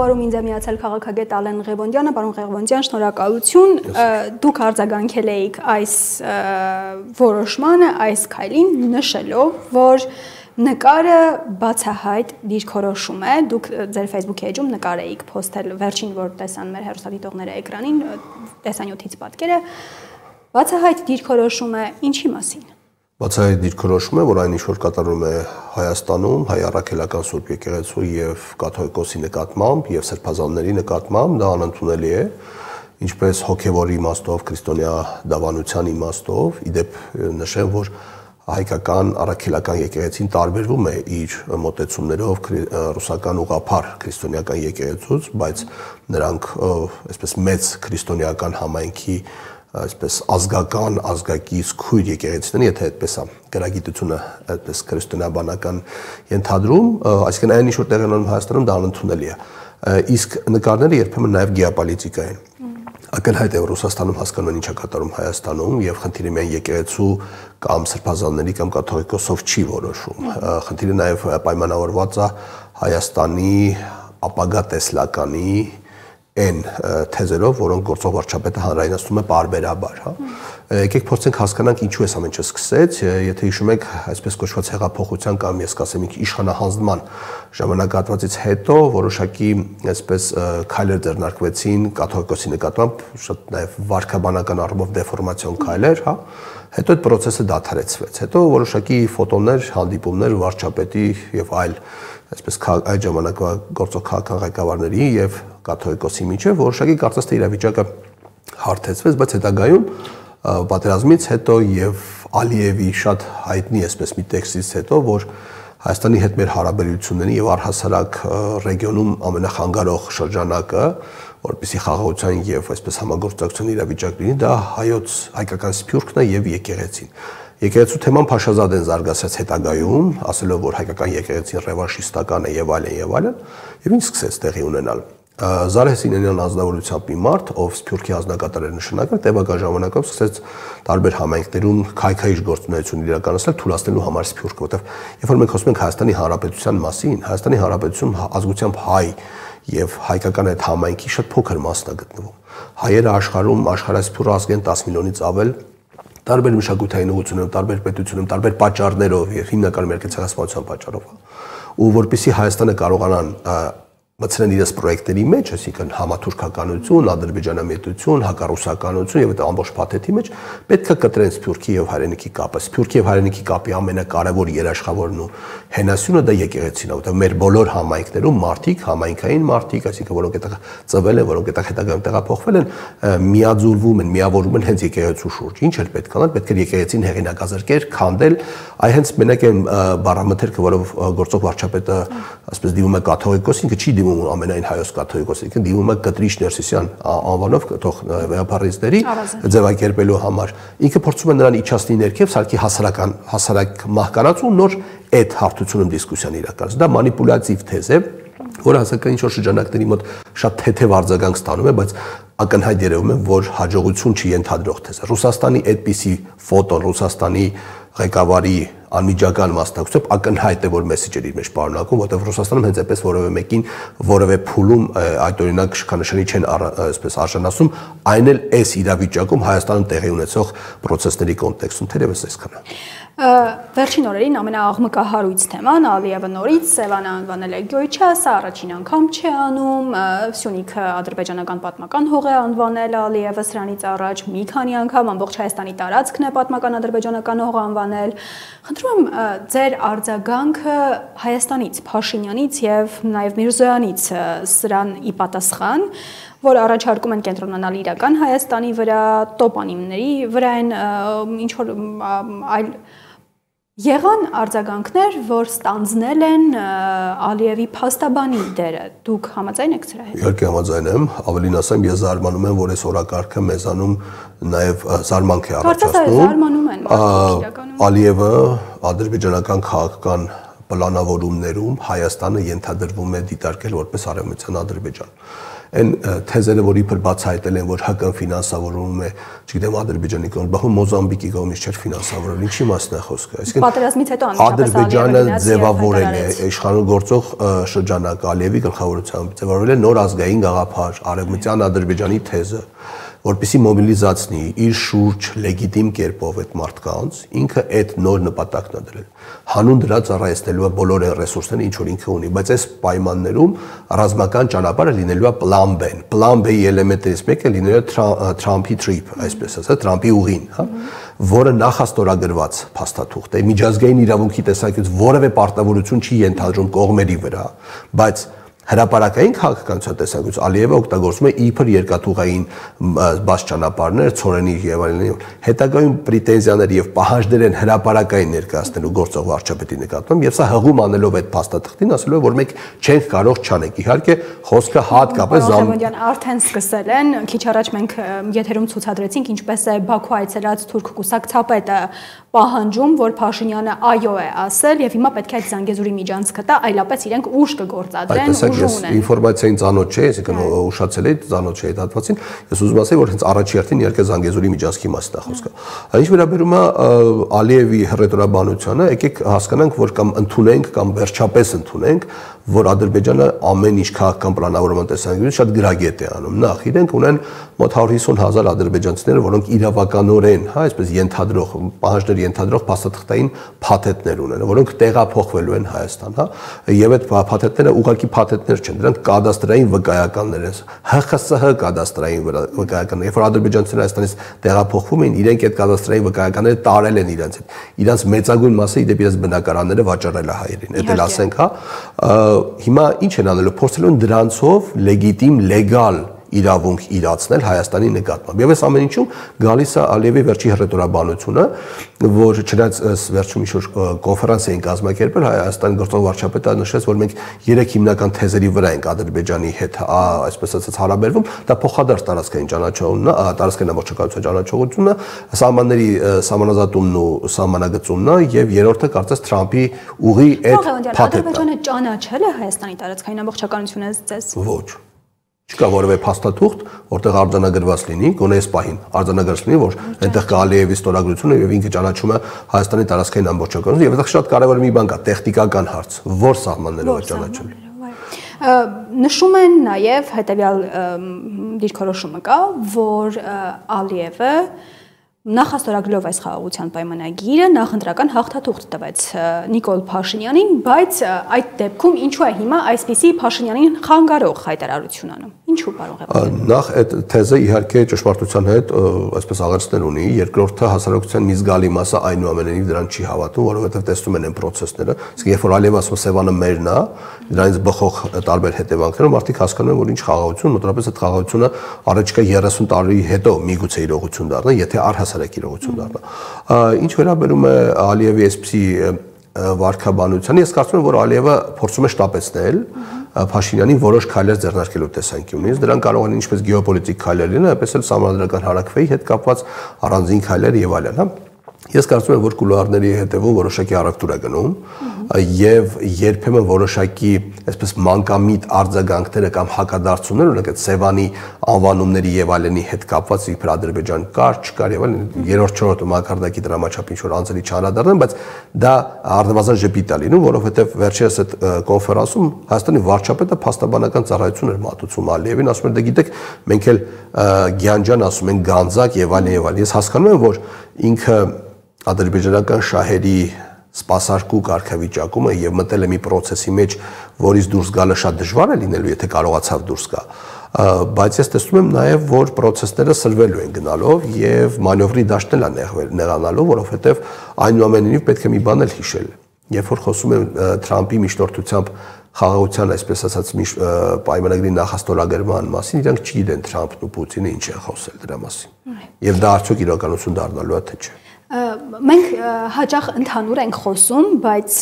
գաղափարում ինձ է միացել քաղաքագետ Ալեն Ղևոնդյանը, պարոն Ղևոնդյան, շնորհակալություն, դուք արձագանքել էիք այս որոշմանը, այս քայլին, նշելով, որ նկարը բացահայտ դիրքորոշում է, դուք ձեր Facebook էջում նկար էիք փոստել, վերջին որ տեսան մեր հեռուստադիտողները էկրանին, տեսանյութից պատկերը, բացահայտ դիրքորոշում է ինչի մասին։ Բացահայտ դիրքորոշում է, որ այն ինչ որ կատարվում է Հայաստանում, հայ առաքելական Սուրբ եկեղեցու եւ կաթողիկոսի նկատմամբ եւ սրբազանների նկատմամբ դա անընդունելի է, ինչպես հոգեվոր իմաստով, քրիստոնյա դավանության իմաստով, իդեպ նշեմ, որ հայկական առաքելական եկեղեցին տարբերվում է իր մոտեցումներով ռուսական ուղղափառ քրիստոնեական եկեղեցուց, բայց նրանք այսպես մեծ քրիստոնեական համայնքի այսպես ազգական, ազգակից քույր եկեղեցիներ, եթե այդպես է գրագիտությունը այդպես քրիստոնեաբանական ենթադրում, այսինքն այն ինչ որ տեղի ունենում Հայաստանում դա անընդունելի է։ Իսկ նկարները երբեմն նաև գեոպոլիտիկա են։ Ակնհայտ է որ Ռուսաստանում հասկանում են ինչա կատարում Հայաստանում եւ խնդիրը միայն եկեղեցու կամ սրբազանների կամ կաթողիկոսով չի որոշում։ Խնդիրը նաև պայմանավորված է Հայաստանի ապագա տեսլականի այն թեզերով, որոնք գործող վարչապետը հանրայնացնում է պարբերաբար, հա։ Եկեք փորձենք հասկանանք ինչու է ամեն ինչը սկսեց, եթե հիշում եք, այսպես կոչված հեղափոխության կամ ես կասեմ իշխանահանձնման ժամանակահատվածից հետո որոշակի այսպես քայլեր ձեռնարկվեցին կաթողիկոսի նկատմամբ, շատ նաև վարքաբանական առումով դեֆորմացիոն քայլեր, հա։ Հետո այդ process-ը դադարեցվեց։ Հետո որոշակի ֆոտոներ, հանդիպումներ վարչապետի եւ այլ այսպես այդ ժամանակվա գործող քաղաքական ղեկավարների եւ կաթողիկոսի միջև որոշակի կարծես թե իրավիճակը հարթեցվեց, բայց հետագայում պատերազմից հետո եւ Ալիևի շատ հայտնի այսպես մի տեքստից հետո, որ Հայաստանի հետ մեր հարաբերությունների եւ առհասարակ ռեգիոնում ամենախանգարող շրջանակը, որպեսզի խաղաղության եւ այսպես համագործակցության իրավիճակ լինի, դա հայկական սփյուռքն է եւ եկեղեցին։ Եկեղեցու թեման Փաշազադ են զարգացած հետագայում, ասելով որ հայկական եկեղեցին ռևանշիստական է եւ այլն, եւ ինչ սկսեց տեղի ունենալ։ Զարեհ Սինյանյան անձնավորությամբ մի մարդ, ով Սփյուռքի ազնագատար էր նշանակել, տևական ժամանակով սկսեց տարբեր համայնքներում քայքայիչ գործունեություն իրականացնել թույլատնելու համար Սփյուռքը, որտեղ երբ որ մենք խոսում ենք Հայաստանի Հանրապետության մասին, Հայաստանի Հանրապետությունում ազգությամբ հայ եւ հայկական այդ համայնքի շատ փոքր մասն է գտնվում։ Հայերը աշխարհում աշխարհասփյուռ ազգ են 10 միլիոնից ավել տարբեր մշակութային ուղղություններով, տարբեր պետություններով, տարբեր պատճառներով եւ հիմնականում մեր ցեղասպանության պատճառով։ Ու որպեսզի Հայաստանը կարողանան մտցնեն իրենց պրոյեկտների մեջ, այսինքն համաթուրքականություն, ադրբեջանամետություն, հակառուսականություն եւ այդ ամբողջ փաթեթի մեջ պետք է կտրեն Սփյուռքի եւ հայրենիքի կապը։ Սփյուռքի եւ հայրենիքի կապի ամենակարևոր երաշխավորն ու հենասյունը դա եկեղեցին է, որտեղ մեր բոլոր համայնքներում մարդիկ, համայնքային մարդիկ, այսինքն որոնք այդտեղ ծվել են, որոնք այդտեղ հետագայում տեղափոխվել են, միաձուլվում են, միավորվում են հենց եկեղեցու շուրջ։ Ինչ էր պետք անել, պետք էր եկեղեցին հեղինակազրկեր, քանդել, այ հենց մենակ այն բառամթերքը, որով գործող վարչապետը ասես դիմում է կաթողիկոսին, չի դիմում ամենայն հայոց կաթողիկոսին, դիմում է Կտրիչ Ներսիսյան անվանով թող վեհապարիստների ձևակերպելու համար։ Ինքը փորձում է նրան իջացնի ներքև, սարքի հասարակ մահկանացու նոր այդ հարթությունում դիսկուսիան իրականացնել։ Դա մանիպուլյատիվ թեզ է, որը հասարակական ինչ-որ շրջանակների մոտ շատ թեթև արձագանք ստանում է, բայց ակնհայտ երևում է, որ հաջողություն չի ենթադրող թեզ։ Ռուսաստանի այդպիսի ֆոտոն, Ռուսաստանի ղեկավարի անմիջական մասնակցությամբ ակնհայտ է որ մեսեջեր իր մեջ պարունակում, որտեղ Ռուսաստանում հենց այնպես որևէ մեկին որևէ փուլում այդ օրինակ շքանշանի չեն այսպես արժանացում, այն էլ այս իրավիճակում Հայաստանում տեղի ունեցող process-ների կոնտեքստում թերևս այսքանը։ Վերջին օրերին ամենաաղմկահարույց թեման Ալիևը նորից Սևանը անվանել է Գյոյչա, սա առաջին անգամ չի անում, Սյունիքը ադրբեջանական պատմական հող է անվանել Ալիևը սրանից առաջ մի քանի անգամ ամբողջ Հայաստանի տարածքն է պատմական ադրբեջանական հող անվանել։ Խնդրում եմ ձեր արձագանքը Հայաստանից, Փաշինյանից եւ նաեւ Միրզոյանից սրան ի պատասխան, որ առաջարկում են կենտրոնանալ իրական Հայաստանի վրա, տոպանիմների վրա են ինչ որ այլ եղան արձագանքներ, որ ստանձնել են Ալիևի փաստաբանի դերը։ Դուք համաձայն եք սրա հետ։ Իհարկե համաձայն եմ, ավելին ասեմ, ես զարմանում եմ, որ այս օրակարգը մեզանում նաև զարմանք է առաջացնում։ Զարմանում են մարդիկ իրականում։ Ալիևը ադրբեջանական քաղաքական պլանավորումներում Հայաստանը ենթադրվում է դիտարկել որպես արևմտյան Ադրբեջան։ Այն թեզերը, որ իբր բացահայտել են, որ ՀԿ-ն ֆինանսավորում է, չգիտեմ, Ադրբեջանի կողմից, բախում Մոզամբիկի կողմից չէր ֆինանսավորել, ինչի մասն է խոսքը։ Այսինքն պատերազմից հետո Ադրբեջանը ձևավորել է իշխանություն գործող շրջանակ Ալիևի գլխավորությամբ ձևավորել է նոր ազգային գաղափար, արևմտյան Ադրբեջանի թեզը, որպեսզի մոբիլիզացնի իր շուրջ լեգիտիմ կերպով այդ մարդկանց, ինքը այդ նոր նպատակն է դրել։ Հանուն դրա ծառայեցնելու է բոլոր ռեսուրսները, ինչ որ ինքը ունի, բայց այս պայմաններում ռազմական ճանապարհը լինելու է պլան B-ն։ Պլան B-ի էլեմենտներից մեկը լինելու է Թրամփի trip, այսպես ասած, Թրամփի ուղին, հա, որը նախաստորագրված փաստաթուղթ է, միջազգային իրավունքի տեսանկյունից որևէ պարտավորություն չի ենթադրում կողմերի վրա, բայց հրապարակային քաղաքականության տեսանկյունից Ալիևը օգտագործում է իբր երկաթուղային բաց ճանապարհներ, ցորենի եւ այլն, հետագայում պրետենզիաներ եւ պահանջներ են հրապարակային ներկայացնելու գործող վարչապետի նկատմամբ, եւ սա հղում անելով այդ փաստաթղթին, ասելով որ մենք չենք կարող չանենք։ Իհարկե, խոսքը հատկապես արդեն սկսել են, քիչ առաջ մենք եթերում ցուցադրեցինք, ինչպես է Բաքու այցելած թուրք կուսակցապետը պահանջում, որ Փաշինյանը այո է ասել եւ հիմա պետք է այդ Զանգեզուրի միջանցքը տա, այլապես իրենք ուժ կգործադրեն, ուժ ունեն։ Ինֆորմացիային ծանոթ չէ, այսինքն ուշացել էի, ծանոթ չէի դատվածին։ Ես ուզում ասեի, որ հենց առաջի հերթին իհարկե Զանգեզուրի միջանցքի մասն է խոսքը։ Ինչ վերաբերում է Ալիևի հռետորաբանությանը, եկեք հասկանանք, որ կամ ընդունենք կամ վերջապես ընդունենք, որ Ադրբեջանը ամեն ինչ քաղաքական պլանավորման տեսանկյունից շատ գրագետ է անում։ Նախ իրենք ունեն մոտ 150,000 ադրբեջանցիներ, որոնք իրավականորեն, հա, այսպես ենթադրող, պահանջներ ենթադրող փաստաթղթային փաթեթներ ունեն, որոնք տեղափոխվելու են Հայաստան, հա, եւ այդ փաթեթները ուղղակի փաթեթներ չեն, դրանք կադաստրային վկայականներ են, ՀԽՍՀ կադաստրային վկայականներ, երբ որ ադրբեջանցիները Հայաստանից տեղափոխվում են, իրենք այդ կադաստրային վկայականները տարել են իրենց հետ, իրանց մեծագույն մասը իդեպ իրենց բնակարանները վաճառել է հայերին, դա էլ ասենք, հա, հիմա ինչ են անելու, փորձելու են դրանցով լեգիտիմ, լեգալ իրավունք իրացնել Հայաստանի նկատմամբ։ Եվ այս ամեն ինչում գալիս է Ալիևի վերջի հռետորաբանությունը, որ չնայած վերջում ինչ-որ կոնֆերանս էին կազմակերպել, Հայաստանի գործող վարչապետը նշեց, որ մենք 3 հիմնական թեզերի վրա ենք Ադրբեջանի հետ, այսպես ասած, հարաբերվում, դա փոխադարձ տարածքային ճանաչողությունն է, տարածքային ամբողջականության ճանաչողությունն է, սահմանների սահմանազատումն ու սահմանագծումն է, եւ երրորդը կարծես Թրամփի ուղի այդ փաթեթը։ Ադրբեջանը ճանաչել է Հայաստանի տարածքային ամբողջականությունը ձեզ։ Ոչ։ Չկա որևէ փաստաթուղթ, որտեղ արձանագրված լինի, գոնե այս պահին արձանագրված լինի, որ այնտեղ կա Ալիևի ստորագրությունը եւ ինքը ճանաչում է Հայաստանի տարածքային ամբողջականությունը, եւ այդտեղ շատ կարեւոր մի բան կա, տեխնիկական հարց, որ սահմաններով է ճանաչել։ Նշում են նաեւ հետեւյալ դիրքորոշումը կա, որ Ալիևը նախաստորագրելով այս խաղաղության պայմանագիրը նախընտրական հաղթաթուղթ տվեց Նիկոլ Փաշինյանին, բայց այդ դեպքում ինչու է հիմա այսպիսի Փաշինյանին խանգարող հայտարարություն անում։ Ինչու կարող է։ Նախ այդ թեզը իհարկե ճշմարտության հետ այսպես աղերսներ ունի, երկրորդը հասարակության մի զգալի մասը այնուամենայնիվ դրան չի հավատում, որովհետև տեսնում են պրոցեսները, իսկ երբ որ Ալիևը ասում է Սևանը մերն է, դրանից բխող տարբեր հետևանքներով մարդիկ հասկանում են, որ ինչ խաղաղություն, մոտավորապես այդ խաղաղությունը առաջիկա 30 տարի հետո միգուցե իրողություն դառնա, եթե առհասարակ իրողություն դառնա։ Ինչ վերաբերում է Ալիևի այսպիսի վարքաբանությանը, ես կարծում եմ, որ Ալիևը փորձում է շտապեցնել Փաշինյանին որոշ քայլեր ձեռնարկելու տեսանկյունից, դրան կարող են ինչպես գեոպոլիտիկ քայլեր լինել, այնպես էլ սահմանադրական հարակվեի հետ կապված առանձին քայլեր եւ այլն, հա։ Ես կարծում եմ, որ կուլուարների հետևում որոշակի առևտուր է գնում եւ երբեմն որոշակի այսպես մանկամիտ արձագանքները կամ հակադարձություններ, օրինակ այդ Սևանի անվանումների եւ այլնի հետ կապված իբր Ադրբեջան կար, չկար եւ այլն, երրորդ չորրորդ մակարդակի դրամաչափ ինչ որ անձերի չանդրադառնան, բայց դա առնվազն ժպիտ է լինում, որովհետեւ վերջերս այդ կոնֆերանսում Հայաստանի վարչապետը փաստաբանական ծառայություն էր մատուցում Ալիևին, ասում էր, դե գիտեք, մենք էլ Գյանջան ասում ենք Գանձակ եւ այլն եւ այլն։ Ես հասկանում եմ, որ ինքը ադրբեջանական շահերի սպասարկու կարգավիճակումը եւ մտել է մի process-ի մեջ, որից դուրս գալը շատ դժվար է լինելու, եթե կարողացավ դուրս գա, բայց ես տեսնում եմ նաեւ, որ process-ները սրվելու են գնալով եւ մանևրի դաշտն է նեղանալու, որովհետեւ այնուամենայնիվ պետք է մի բան էլ հիշել։ Երբ որ խոսում եմ Թրամփի միջնորդությամբ խաղաղության, այսպես ասած, պայմանագրի նախաստորագրման մասին, իրանք չգիտեն Թրամփն ու Պուտինը ինչ են խոսել դրա մասին։ Եվ դա արդյոք իրականություն դառնալու է թե չէ։ Մենք հաճախ ընդհանուր ենք խոսում, բայց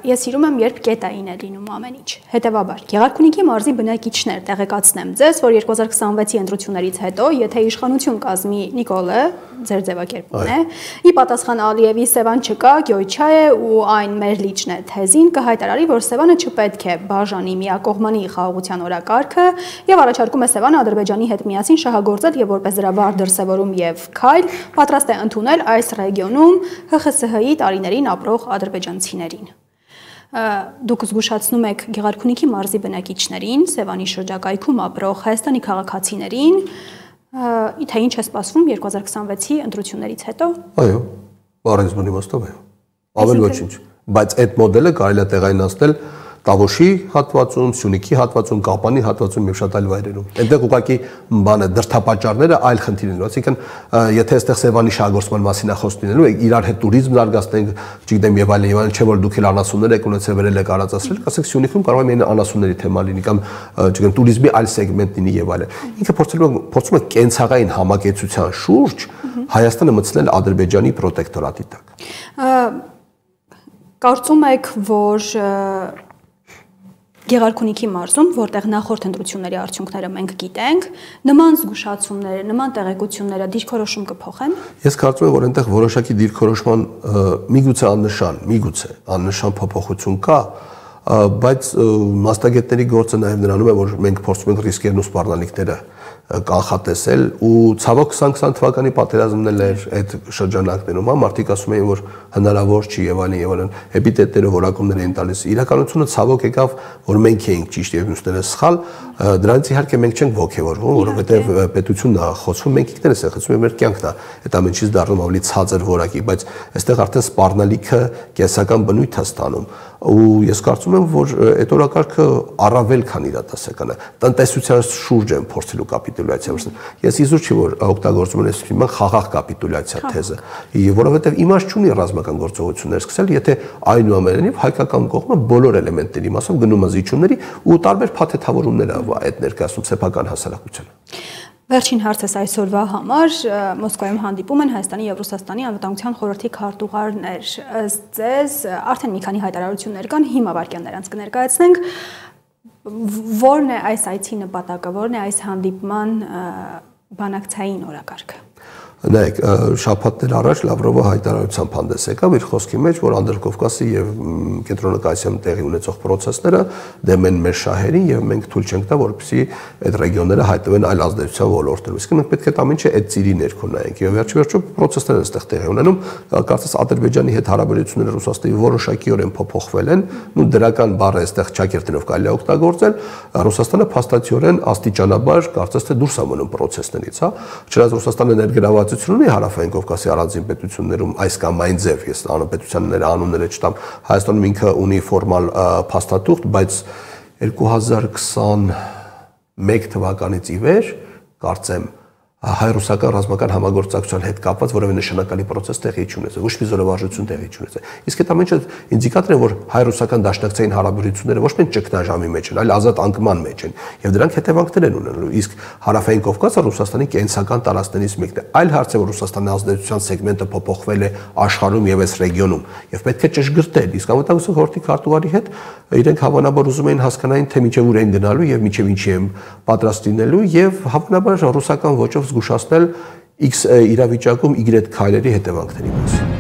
ես սիրում եմ, երբ կետային է լինում ամեն ինչ։ Հետևաբար, Գեղարքունիքի մարզի բնակիչներ տեղեկացնեմ ձեզ, որ 2026-ի ընտրություններից հետո, եթե իշխանություն կազմի Նիկոլը, ձեր ձևակերպումն է, ի պատասխան Ալիևի Սևան չկա, Գյոյչա է ու այն մեր լիճն է թեզին կհայտարարի, որ Սևանը չպետք է բաժանի միակողմանի խաղաղության օրակարգը եւ առաջարկում է Սևանը Ադրբեջանի հետ միասին շահագործել եւ որպես դրա վառ դրսեւորում եւ քայլ պատրաստ է ընդունել այս ռեգիոնում ՀԽՍՀ-ի տարիներին ապրող ադրբեջանցիներին։ Դուք զգուշացնում եք Գեղարքունիքի մարզի բնակիչներին, Սևանի շրջակայքում ապրող Հայաստանի քաղաքացիներին, թե ինչ է սպասվում 2026-ի ընտրություններից հետո։ Այո, բառեզմունի իմաստով այո։ Ավել ոչինչ, բայց այդ մոդելը կարելի է տեղայնացնել Տավոշի հատվածում, Սյունիքի հատվածում, Կապանի հատվածում եւ շատ այլ վայրերում։ Այնտեղ ուղղակի բանը դրդապատճառները այլ խնդիր են, այսինքն եթե այստեղ Սևանի շահագործման մասին է խոսք լինելու, իրար հետ туриզմ զարգացնենք, չգիտեմ եւ այլն, չէ որ դուք էլ անասուններ եք ունեցել, վերել եք արածացրել, ասեք Սյունիքում կարող է միայն անասունների թեմա լինի կամ չգիտեմ туриզմի այլ սեգմենտ լինի եւ այլն։ Ինքը փորձում է կենցաղային համակեցության շուրջ Հայաստանը մտցնել Ադրբեջանի պրոտեկտորատի տակ։ Կարծում եք, որ Գեղարքունիքի մարզում, որտեղ նախորդ ընտրությունների արդյունքները մենք գիտենք, նման զգուշացումները, նման տեղեկությունները դիրքորոշում կփոխեն։ Ես կարծում եմ, որ այնտեղ որոշակի դիրքորոշման միգուցե աննշան փոփոխություն կա, բայց մասնագետների գործը նաև նրանում է, որ մենք փորձում ենք ռիսկերն ու սպառնալիքները կանխատեսել ու ցավոք 2020 թվականի պատերազմն էր այդ շրջանակներում, մարդիկ ասում էին, որ հնարավոր չի եւ այլն, էպիտետները որակումներ էին տալիս։ Իրականությունը ցավոք եկավ, որ մենք էինք ճիշտ եւ մյուսները սխալ, դրանից իհարկե մենք չենք ողջևորվում, որովհետեւ պետությունն է խոսում, մենք ինքներս ենք խոցում, մեր կյանքն է, այդ ամեն ինչից դառնում ավելի ցածր որակի, բայց այստեղ արդեն սպառնալիքը կենսական բնույթ է ստանում։ Ու ես կարծում եմ, որ այդ օրակարգը առավել քան իրատեսական է։ Տնտեսության շուրջ են փորձելու կապիտուլյացիա վերցնել։ Ես իզուր չի որ օգտագործում են այսպես մի խաղաղ կապիտուլյացիա թեզը, որովհետև իմաստ չունի ռազմական գործողություններ սկսել, եթե այնուամենայնիվ հայկական կողմը բոլոր էլեմենտների մասով գնում է զիջումների ու տարբեր փաթեթավորումներ այդ ներկայացնում սեփական հասարակությանը։ Վերջին հարցս այսօրվա համար Մոսկվայում հանդիպում են Հայաստանի եւ Ռուսաստանի անվտանգության խորհրդի քարտուղարներ։ Ըստ ձեզ արդեն մի քանի հայտարարություններ կան, հիմա վարքյան նրանց կներկայացնենք։ Որն է այս այցի նպատակը, որն է այս հանդիպման բանակցային օրակարգը։ Նայեք, շաբաթներ առաջ Լավրովը հայտարարությամբ հանդես եկավ իր խոսքի մեջ, որ Անդրկովկասի եւ Կենտրոնական տեղի ունեցող process-ները դեմ են մեր շահերին եւ մենք թույլ չենք տա, որպեսզի այդ ռեգիոնները հայտնվեն այլ ազդեցության ոլորտներում։ Իսկ մենք պետք է ամեն ինչը այդ ծիրի ներքո նայենք եւ վերջիվերջո process-ները այստեղ տեղի ունենում, կարծես Ադրբեջանի հետ հարաբերությունները Ռուսաստանի որոշակիորեն փոփոխվել են, ու դրական բառը այստեղ ճակերտինով կարելի է օգտագործել, Ռուսաստանը փաստացիորեն աստիճանաբար կարծես թե դուրս է մնում process-ներից, հա։ Չնայած Ռուսաստանը ներգրավված ունի հարավային Կովկասի առանձին պետություններում այս կամ այն ձև, ես անպետությունների անունները չտամ, Հայաստանում ինքը ունի ֆորմալ փաստաթուղթ, բայց 2021 թվականից ի վեր, կարծեմ, հայ-ռուսական ռազմական համագործակցության հետ կապված որևէ նշանակալի process տեղի չունեցել, ոչ մի զորավարժություն տեղի չունեցել։ Իսկ այդ ամեն ինչը ինդիկատոր է, որ հայ-ռուսական դաշնակցային հարաբերությունները ոչ միայն ճգնաժամի մեջ են, այլ ազատ անկման մեջ են, եւ դրանք հետևանքներ են ունենալու։ Իսկ հարավային Կովկասը Ռուսաստանի կենսական տարածքներից մեկն է։ Այլ հարց է, որ Ռուսաստանի ազդեցության սեգմենտը փոփոխվել է աշխարհում եւ այս ռեգիոնում, եւ պետք է ճշգրտել։ Իսկ անվտանգության խորհրդի քարտուղարի հետ իրենք հավանաբար ուզում էին հասկանային, թե մինչեւ ուր են գնալու եւ մինչեւ ինչի են պատրաստ լինելու եւ հավանաբար ռուսական ոճով զգուշացնել X իրավիճակում Y քայլերի հետևանքների մասին։